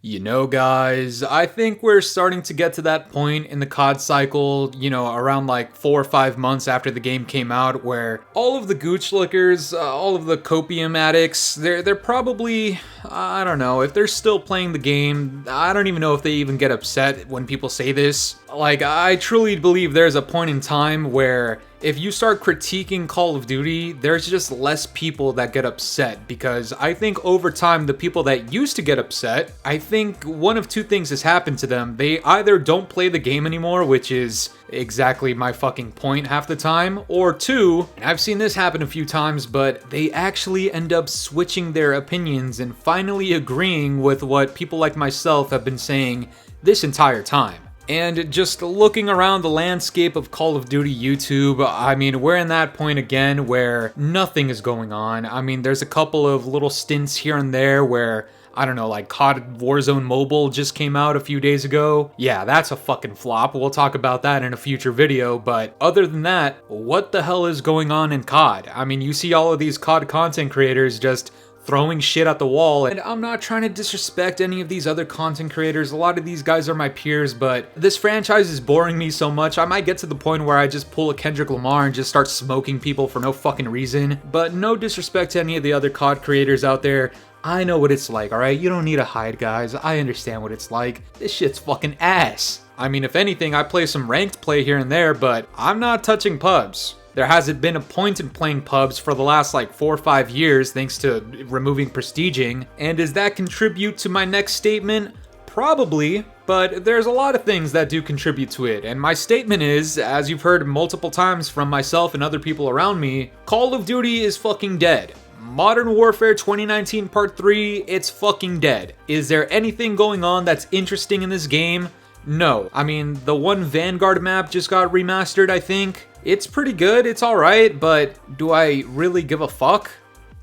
You know, guys, I think we're starting to get to that point in the COD cycle, around like 4 or 5 months after the game came out, where all of the gooch lickers, all of the copium addicts, they're probably, I don't know, if they're still playing the game, I don't even know if they even get upset when people say this. Like, I truly believe there's a point in time where if you start critiquing Call of Duty, there's just less people that get upset, because I think over time, the people that used to get upset, I think one of two things has happened to them. They either don't play the game anymore, which is exactly my fucking point half the time, or two, and I've seen this happen a few times, but they actually end up switching their opinions and finally agreeing with what people like myself have been saying this entire time. And just looking around the landscape of Call of Duty YouTube, I mean, we're in that point again where nothing is going on. I mean, there's a couple of little stints here and there where, I don't know, like COD Warzone Mobile just came out a few days ago. Yeah, that's a fucking flop. We'll talk about that in a future video, but other than that, what the hell is going on in COD? I mean, you see all of these COD content creators just throwing shit at the wall, and I'm not trying to disrespect any of these other content creators. A lot of these guys are my peers, but this franchise is boring me so much, I might get to the point where I just pull a Kendrick Lamar and just start smoking people for no fucking reason. But no disrespect to any of the other COD creators out there. I know what it's like, alright? You don't need to hide, guys. I understand what it's like. This shit's fucking ass. I mean, if anything, I play some ranked play here and there, but I'm not touching pubs. There hasn't been a point in playing pubs for the last like 4 or 5 years thanks to removing prestiging. And does that contribute to my next statement? Probably, but there's a lot of things that do contribute to it. And my statement is, as you've heard multiple times from myself and other people around me, Call of Duty is fucking dead. Modern Warfare 2019 Part 3, it's fucking dead. Is there anything going on that's interesting in this game? No. I mean, the one Vanguard map just got remastered, I think. It's pretty good, it's alright, but do I really give a fuck?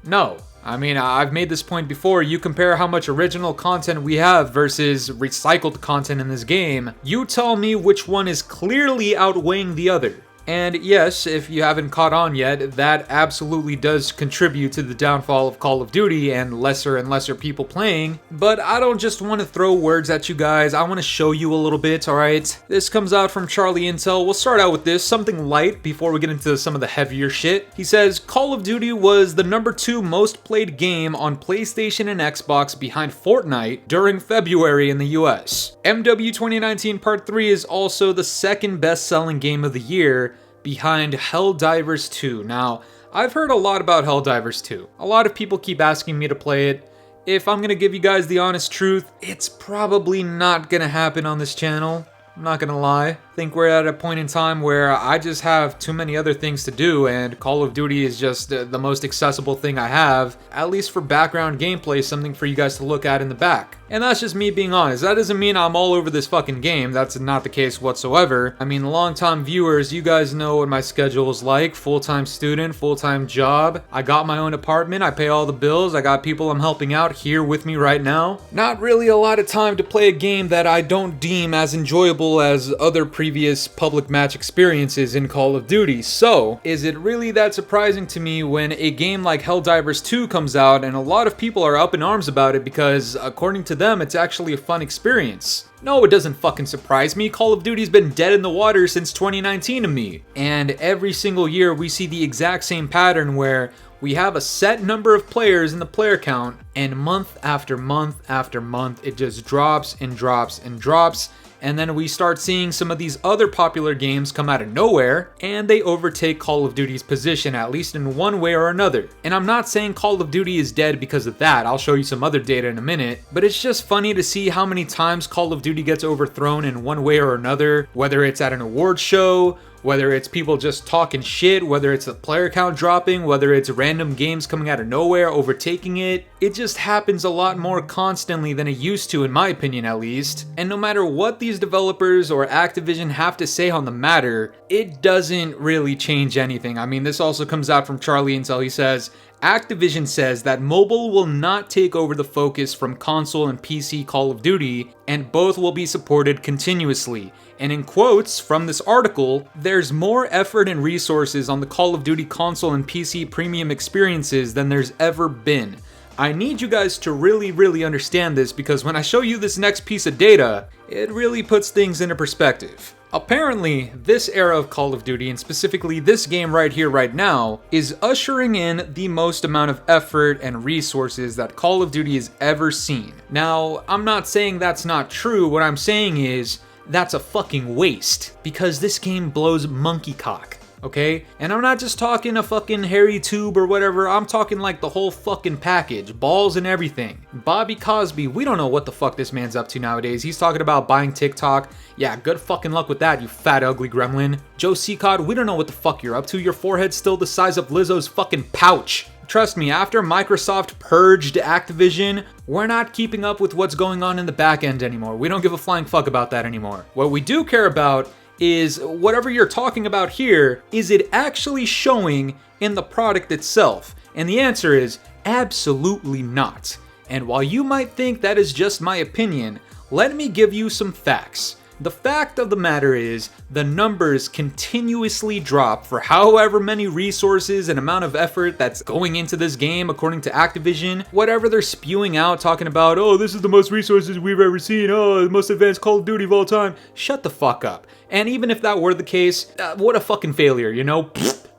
No. I mean, I've made this point before. You compare how much original content we have versus recycled content in this game, you tell me which one is clearly outweighing the other. And yes, if you haven't caught on yet, that absolutely does contribute to the downfall of Call of Duty and lesser people playing. But I don't just want to throw words at you guys, I want to show you a little bit, alright? This comes out from Charlie Intel. We'll start out with this, something light before we get into some of the heavier shit. He says, Call of Duty was the #2 most played game on PlayStation and Xbox behind Fortnite during February in the US. MW 2019 Part 3 is also the second best-selling game of the year, behind HELLDIVERS 2. Now, I've heard a lot about HELLDIVERS 2. A lot of people keep asking me to play it. If I'm gonna give you guys the honest truth, it's probably not gonna happen on this channel. I'm not gonna lie. I think we're at a point in time where I just have too many other things to do, and Call of Duty is just the most accessible thing I have, at least for background gameplay, something for you guys to look at in the back. And that's just me being honest. That doesn't mean I'm all over this fucking game. That's not the case whatsoever. I mean, long-time viewers, you guys know what my schedule is like. Full-time student, full-time job. I got my own apartment. I pay all the bills. I got people I'm helping out here with me right now. Not really a lot of time to play a game that I don't deem as enjoyable as other previous public match experiences in Call of Duty. So, is it really that surprising to me when a game like HELLDIVERS 2 comes out and a lot of people are up in arms about it because, according to them, it's actually a fun experience? No, it doesn't fucking surprise me. Call of Duty's been dead in the water since 2019 to me. And every single year we see the exact same pattern where we have a set number of players in the player count, and month after month after month it just drops and drops and drops. And then we start seeing some of these other popular games come out of nowhere, and they overtake Call of Duty's position, at least in one way or another. And I'm not saying Call of Duty is dead because of that, I'll show you some other data in a minute, but it's just funny to see how many times Call of Duty gets overthrown in one way or another, whether it's at an award show, whether it's people just talking shit, whether it's the player count dropping, whether it's random games coming out of nowhere, overtaking it. It just happens a lot more constantly than it used to, in my opinion at least. And no matter what these developers or Activision have to say on the matter, it doesn't really change anything. I mean, this also comes out from Charlie Intel. He says, Activision says that mobile will not take over the focus from console and PC Call of Duty, and both will be supported continuously. And in quotes from this article, there's more effort and resources on the Call of Duty console and PC premium experiences than there's ever been. I need you guys to really understand this, because when I show you this next piece of data, it really puts things into perspective. Apparently, this era of Call of Duty, and specifically this game right here, right now, is ushering in the most amount of effort and resources that Call of Duty has ever seen. Now, I'm not saying that's not true, what I'm saying is, that's a fucking waste, because this game blows monkey cock. Okay? And I'm not just talking a fucking hairy tube or whatever, I'm talking like the whole fucking package, balls and everything. Bobby Cosby, we don't know what the fuck this man's up to nowadays. He's talking about buying TikTok. Yeah, good fucking luck with that, you fat ugly gremlin. Joe Seacott, we don't know what the fuck you're up to. Your forehead's still the size of Lizzo's fucking pouch. Trust me, after Microsoft purged Activision, we're not keeping up with what's going on in the back end anymore. We don't give a flying fuck about that anymore. What we do care about is whatever you're talking about here, is it actually showing in the product itself? And the answer is absolutely not. And while you might think that is just my opinion, let me give you some facts. The fact of the matter is, the numbers continuously drop for however many resources and amount of effort that's going into this game according to Activision. Whatever they're spewing out, talking about, oh, this is the most resources we've ever seen, oh, the most advanced Call of Duty of all time. Shut the fuck up. And even if that were the case, what a fucking failure, you know?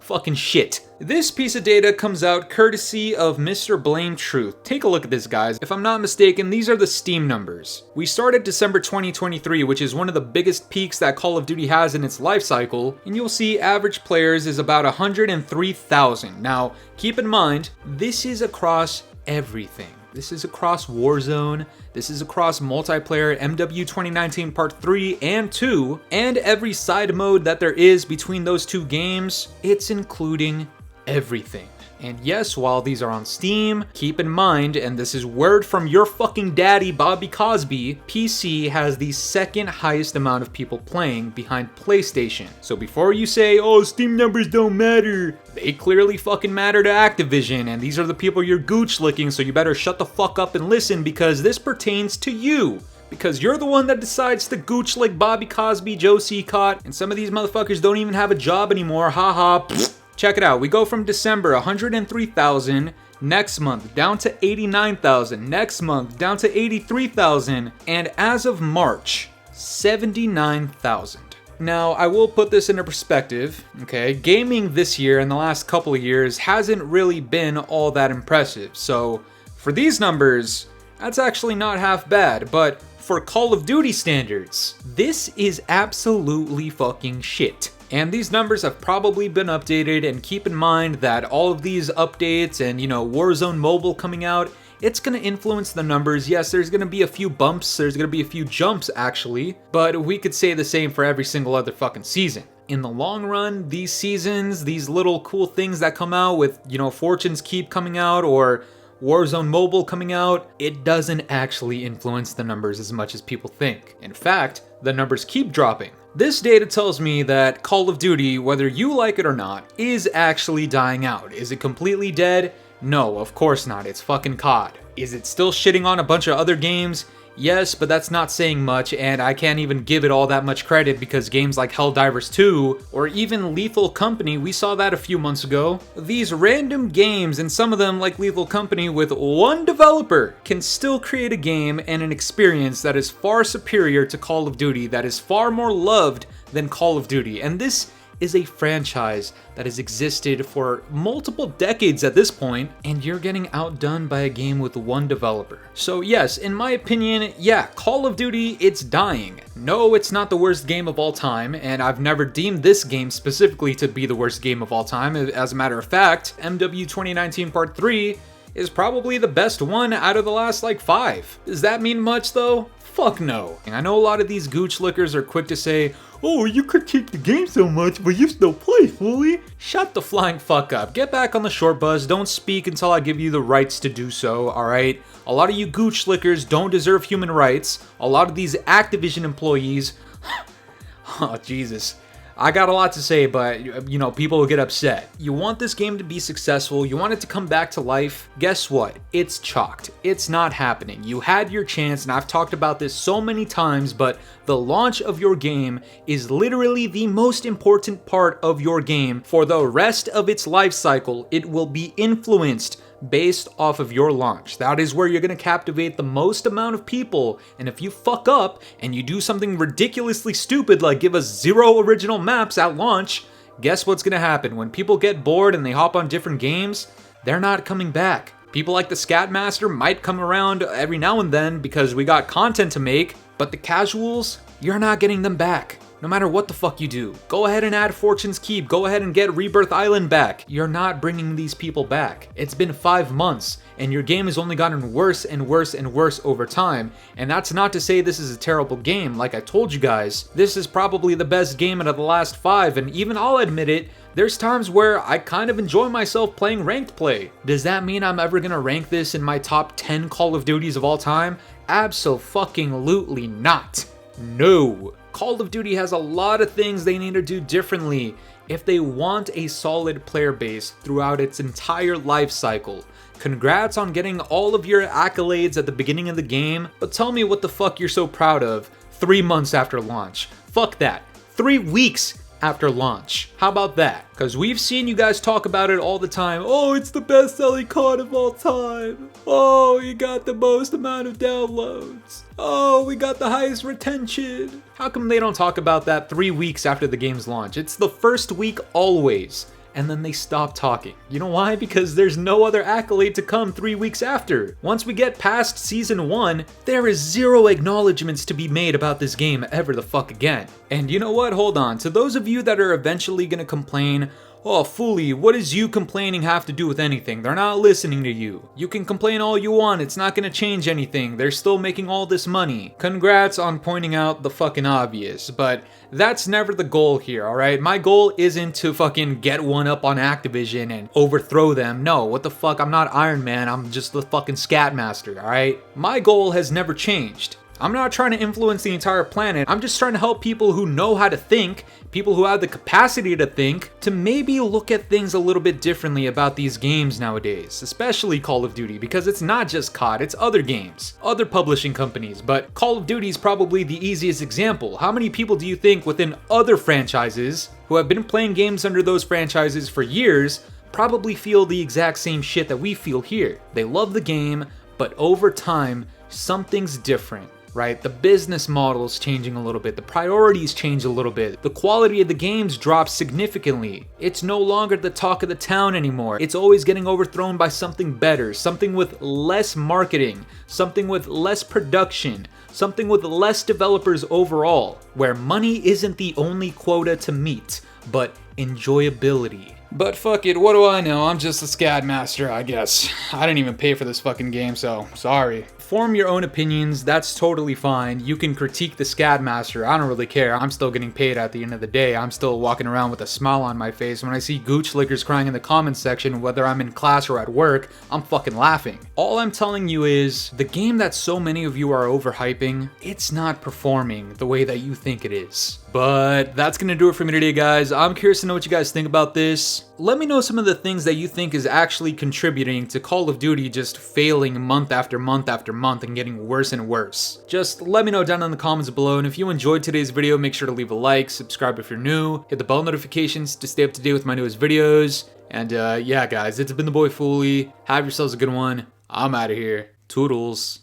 Fucking shit. This piece of data comes out courtesy of Mr. Blame Truth. Take a look at this, guys. If I'm not mistaken, these are the Steam numbers. We started December 2023, which is one of the biggest peaks that Call of Duty has in its life cycle, and you'll see average players is about 103,000. Now, keep in mind, this is across everything. This is across Warzone, this is across multiplayer, MW 2019 Part 3 and 2, and every side mode that there is between those two games. It's including everything. And yes, while these are on Steam, keep in mind, and this is word from your fucking daddy, Bobby Cosby, PC has the second highest amount of people playing behind PlayStation. So before you say, oh, Steam numbers don't matter, they clearly fucking matter to Activision, and these are the people you're gooch licking, so you better shut the fuck up and listen, because this pertains to you. Because you're the one that decides to gooch lick Bobby Cosby, Joe Seacott, and some of these motherfuckers don't even have a job anymore, haha. Check it out, we go from December 103,000, next month down to 89,000, next month down to 83,000, and as of March, 79,000. Now, I will put this into perspective, okay? Gaming this year and the last couple of years hasn't really been all that impressive, so for these numbers, that's actually not half bad, but for Call of Duty standards, this is absolutely fucking shit. And these numbers have probably been updated, and keep in mind that all of these updates and, you know, Warzone Mobile coming out, it's gonna influence the numbers. Yes, there's gonna be a few bumps, there's gonna be a few jumps actually, but we could say the same for every single other fucking season. In the long run, these seasons, these little cool things that come out with, you know, Fortune's Keep coming out or Warzone Mobile coming out, it doesn't actually influence the numbers as much as people think. In fact, the numbers keep dropping. This data tells me that Call of Duty, whether you like it or not, is actually dying out. Is it completely dead? No, of course not. It's fucking COD. Is it still shitting on a bunch of other games? Yes, but that's not saying much, and I can't even give it all that much credit because games like HELLDIVERS 2 or even Lethal Company, we saw that a few months ago. These random games, and some of them like Lethal Company with one developer, can still create a game and an experience that is far superior to Call of Duty, that is far more loved than Call of Duty. And this is a franchise that has existed for multiple decades at this point, and you're getting outdone by a game with one developer. So yes, in my opinion, yeah, Call of Duty, it's dying. No, it's not the worst game of all time, and I've never deemed this game specifically to be the worst game of all time. As a matter of fact, MW 2019 Part 3 is probably the best one out of the last like 5. Does that mean much though? Fuck no. And I know a lot of these gooch lickers are quick to say, oh, you critique the game so much, but you still play, Fooly. Shut the flying fuck up. Get back on the short bus. Don't speak until I give you the rights to do so, alright? A lot of you gooch lickers don't deserve human rights. A lot of these Activision employees... oh, Jesus. I got a lot to say, but, you know, people will get upset. You want this game to be successful, you want it to come back to life, guess what? It's chalked. It's not happening. You had your chance, and I've talked about this so many times, but the launch of your game is literally the most important part of your game. For the rest of its life cycle, it will be influenced based off of your launch. That is where you're going to captivate the most amount of people, and if you fuck up and you do something ridiculously stupid like give us 0 original maps at launch, guess what's going to happen? When people get bored and they hop on different games, they're not coming back. People like the Scatmaster might come around every now and then because we got content to make, but the casuals, you're not getting them back. No matter what the fuck you do. Go ahead and add Fortune's Keep. Go ahead and get Rebirth Island back. You're not bringing these people back. It's been 5 months, and your game has only gotten worse and worse and worse over time. And that's not to say this is a terrible game. Like I told you guys, this is probably the best game out of the last 5, and even I'll admit it, there's times where I kind of enjoy myself playing ranked play. Does that mean I'm ever gonna rank this in my top 10 Call of Duties of all time? Abso-fucking-lutely not. No. Call of Duty has a lot of things they need to do differently if they want a solid player base throughout its entire life cycle. Congrats on getting all of your accolades at the beginning of the game, but tell me what the fuck you're so proud of 3 months after launch. Fuck that. 3 weeks after launch. How about that? Because we've seen you guys talk about it all the time. Oh, it's the best selling COD of all time. Oh, you got the most amount of downloads. Oh, we got the highest retention. How come they don't talk about that 3 weeks after the game's launch? It's the first week always. And then they stop talking. You know why? Because there's no other accolade to come 3 weeks after. Once we get past Season 1, there is 0 acknowledgements to be made about this game ever the fuck again. And you know what? Hold on. To those of you that are eventually gonna complain, oh, Fooly, what does you complaining have to do with anything? They're not listening to you. You can complain all you want, it's not gonna change anything. They're still making all this money. Congrats on pointing out the fucking obvious, but that's never the goal here, alright? My goal isn't to fucking get one up on Activision and overthrow them. No, what the fuck? I'm not Iron Man, I'm just the fucking Scatmaster, alright? My goal has never changed. I'm not trying to influence the entire planet. I'm just trying to help people who know how to think, people who have the capacity to think, to maybe look at things a little bit differently about these games nowadays, especially Call of Duty, because it's not just COD, it's other games, other publishing companies, but Call of Duty is probably the easiest example. How many people do you think within other franchises who have been playing games under those franchises for years probably feel the exact same shit that we feel here? They love the game, but over time, something's different. Right? The business model is changing a little bit, the priorities change a little bit, the quality of the games drops significantly. It's no longer the talk of the town anymore. It's always getting overthrown by something better, something with less marketing, something with less production, something with less developers overall, where money isn't the only quota to meet, but enjoyability. But fuck it, what do I know? I'm just a Scatmaster, I guess. I didn't even pay for this fucking game, so sorry. Form your own opinions, that's totally fine. You can critique the Scatmaster, I don't really care. I'm still getting paid at the end of the day. I'm still walking around with a smile on my face. When I see gooch lickers crying in the comments section, whether I'm in class or at work, I'm fucking laughing. All I'm telling you is, the game that so many of you are overhyping, it's not performing the way that you think it is. But that's gonna do it for me today, guys. I'm curious to know what you guys think about this. Let me know some of the things that you think is actually contributing to Call of Duty just failing month after month after month and getting worse and worse. Just let me know down in the comments below, and if you enjoyed today's video, make sure to leave a like, subscribe if you're new, hit the bell notifications to stay up to date with my newest videos. And yeah guys, it's been the boy Fooly. Have yourselves a good one. I'm out of here. Toodles.